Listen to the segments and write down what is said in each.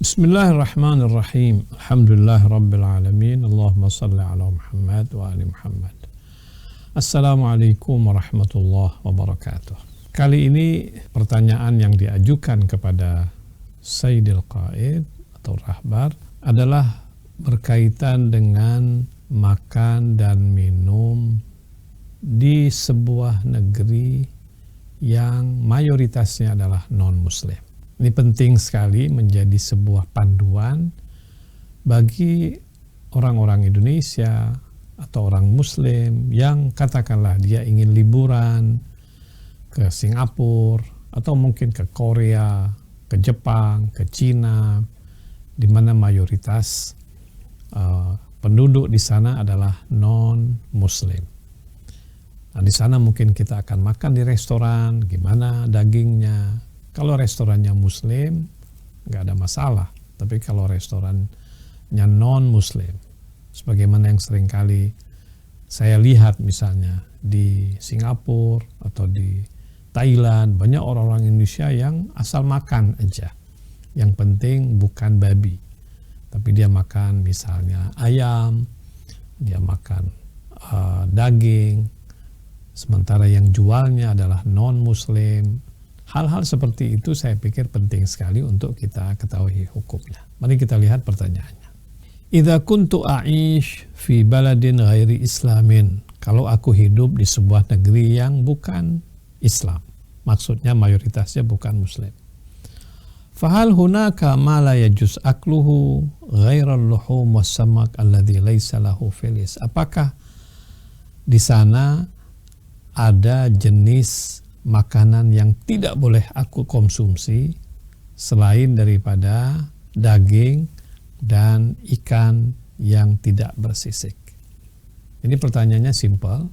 Bismillahirrahmanirrahim. Alhamdulillahirrabbilalamin. Allahumma salli ala Muhammad wa ali Muhammad. Assalamualaikum warahmatullahi wabarakatuh. Kali ini pertanyaan yang diajukan kepada Sayyidil Qaid atau Rahbar adalah berkaitan dengan makan dan minum di sebuah negeri yang mayoritasnya adalah non-muslim. Ini penting sekali menjadi sebuah panduan bagi orang-orang Indonesia atau orang Muslim yang katakanlah dia ingin liburan ke Singapura atau mungkin ke Korea, ke Jepang, ke Cina, di mana mayoritas penduduk di sana adalah non-Muslim. Nah, di sana mungkin kita akan makan di restoran, gimana dagingnya. Kalau restorannya Muslim, nggak ada masalah. Tapi kalau restorannya non-Muslim, sebagaimana yang seringkali saya lihat misalnya di Singapura atau di Thailand, banyak orang-orang Indonesia yang asal makan aja. Yang penting bukan babi. Tapi dia makan misalnya ayam, dia makan daging, sementara yang jualnya adalah non-Muslim. Hal-hal seperti itu saya pikir penting sekali untuk kita ketahui hukumnya. Mari kita lihat pertanyaannya. Idza kuntu a'ish fi baladin ghairi islamin. Kalau aku hidup di sebuah negeri yang bukan Islam. Maksudnya mayoritasnya bukan Muslim. Fahal hunaka ma la yajuz akluhu ghairal luhum was samak alladhi laysa lahu filis. Apakah di sana ada jenis makanan yang tidak boleh aku konsumsi selain daripada daging dan ikan yang tidak bersisik? Ini pertanyaannya simpel.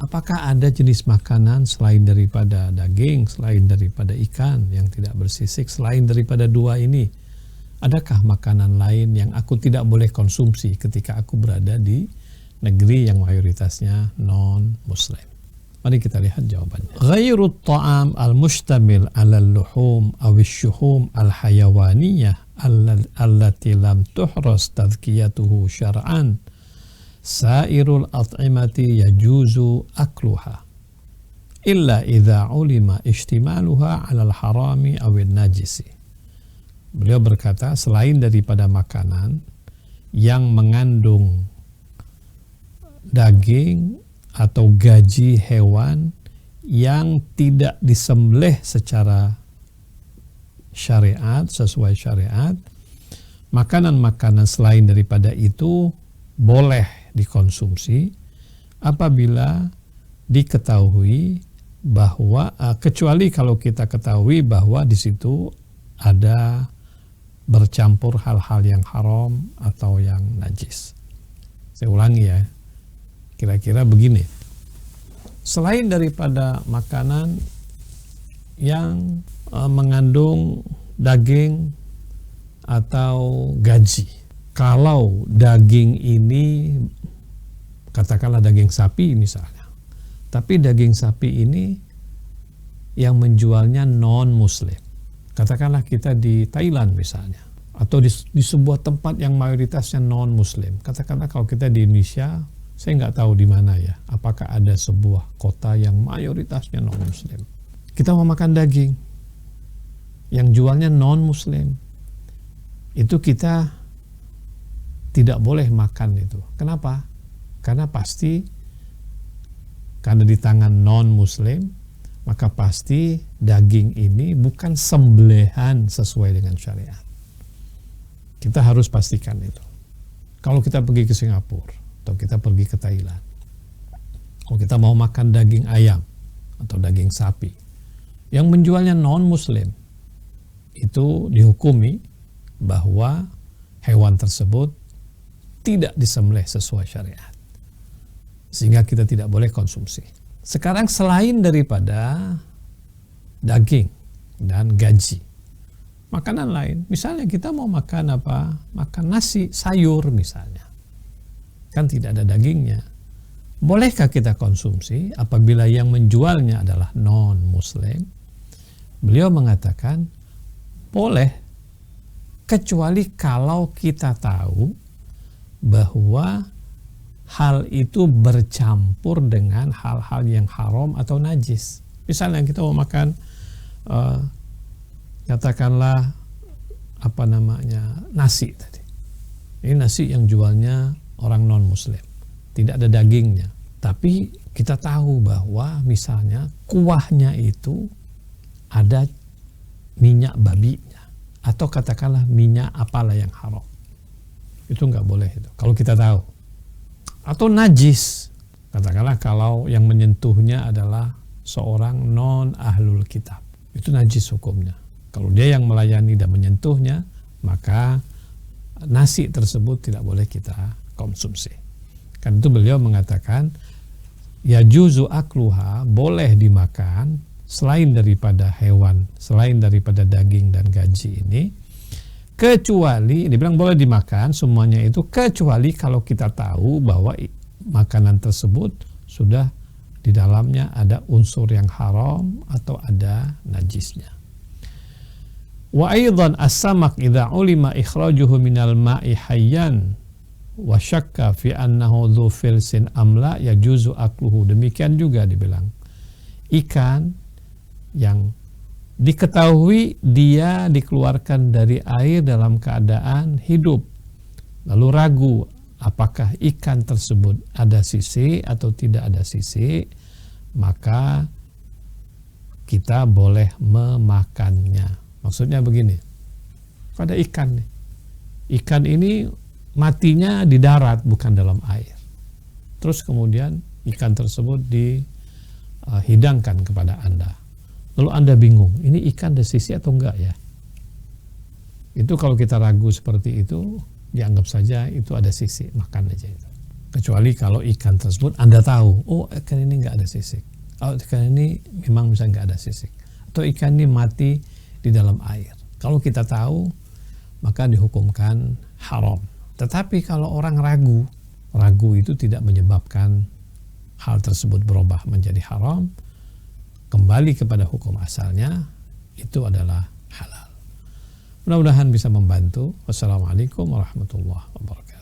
Apakah ada jenis makanan selain daripada daging, selain daripada ikan yang tidak bersisik, selain daripada dua ini? Adakah makanan lain yang aku tidak boleh konsumsi ketika aku berada di negeri yang mayoritasnya non-Muslim? Mari kita lihat jawabannya. Ghairut ta'am al-mustamil 'ala al-luhum aw asy-syuhum al-hayawaniyah allati lam tuhras tadhkiyatuhu syar'an sairul at'imati yajuzu akluha illa idza ulima ihtimaluha 'ala al-harami aw an-najisi. Beliau berkata, selain daripada makanan yang mengandung daging atau gaji hewan yang tidak disembelih secara syariat, sesuai syariat, makanan-makanan selain daripada itu boleh dikonsumsi apabila diketahui bahwa kecuali kalau kita ketahui bahwa di situ ada bercampur hal-hal yang haram atau yang najis. Saya ulangi ya. Kira-kira begini, selain daripada makanan yang mengandung daging atau gaji, kalau daging ini katakanlah daging sapi misalnya, tapi daging sapi ini yang menjualnya non-Muslim, katakanlah kita di Thailand misalnya, atau di sebuah tempat yang mayoritasnya non-Muslim, katakanlah kalau kita di Indonesia, saya nggak tahu di mana ya, apakah ada sebuah kota yang mayoritasnya non-Muslim. Kita mau makan daging yang jualnya non-Muslim, itu kita tidak boleh makan itu. Kenapa? Karena di tangan non-Muslim, maka pasti daging ini bukan sembelihan sesuai dengan syariat. Kita harus pastikan itu. Kalau kita pergi ke Singapura atau kita pergi ke Thailand, kalau kita mau makan daging ayam atau daging sapi yang menjualnya non-Muslim, itu dihukumi bahwa hewan tersebut tidak disembelih sesuai syariat, sehingga kita tidak boleh konsumsi. Sekarang selain daripada daging dan gaji, makanan lain, misalnya kita mau makan apa? Makan nasi, sayur misalnya, kan tidak ada dagingnya. Bolehkah kita konsumsi apabila yang menjualnya adalah non-Muslim? Beliau mengatakan boleh kecuali kalau kita tahu bahwa hal itu bercampur dengan hal-hal yang haram atau najis. Misalnya kita mau makan katakanlah nasi tadi. Ini nasi yang jualnya orang non muslim, tidak ada dagingnya, tapi kita tahu bahwa misalnya kuahnya itu ada minyak babinya, atau katakanlah minyak apalah yang haram, itu nggak boleh itu kalau kita tahu. Atau najis, katakanlah kalau yang menyentuhnya adalah seorang non ahlul kitab, itu najis hukumnya. Kalau dia yang melayani dan menyentuhnya, maka nasi tersebut tidak boleh kita konsumsi. Kan itu beliau mengatakan yajuzu akluha, boleh dimakan selain daripada hewan, selain daripada daging dan gaji ini, kecuali dibilang boleh dimakan semuanya itu, kecuali kalau kita tahu bahwa makanan tersebut sudah di dalamnya ada unsur yang haram atau ada najisnya. Wa aidan as-samak idza ulima ikhrajuhu minal ma'i hayyan wa syakka fi annahu dhu filsin amla yajuzu akluhu. Demikian juga dibilang ikan yang diketahui dia dikeluarkan dari air dalam keadaan hidup, lalu ragu apakah ikan tersebut ada sisi atau tidak ada sisi, maka kita boleh memakannya. Maksudnya begini, pada ikan nih, ikan ini matinya di darat bukan dalam air, terus kemudian ikan tersebut dihidangkan kepada Anda, lalu Anda bingung, ini ikan ada sisi atau enggak ya? Itu kalau kita ragu seperti itu, dianggap saja itu ada sisi, makan aja itu. Kecuali kalau ikan tersebut Anda tahu, oh ikan ini enggak ada sisik, oh ikan ini memang bisa enggak ada sisik, atau ikan ini mati di dalam air. Kalau kita tahu, maka dihukumkan haram. Tetapi kalau orang ragu itu tidak menyebabkan hal tersebut berubah menjadi haram, kembali kepada hukum asalnya, itu adalah halal. Mudah-mudahan bisa membantu. Wassalamualaikum warahmatullahi wabarakatuh.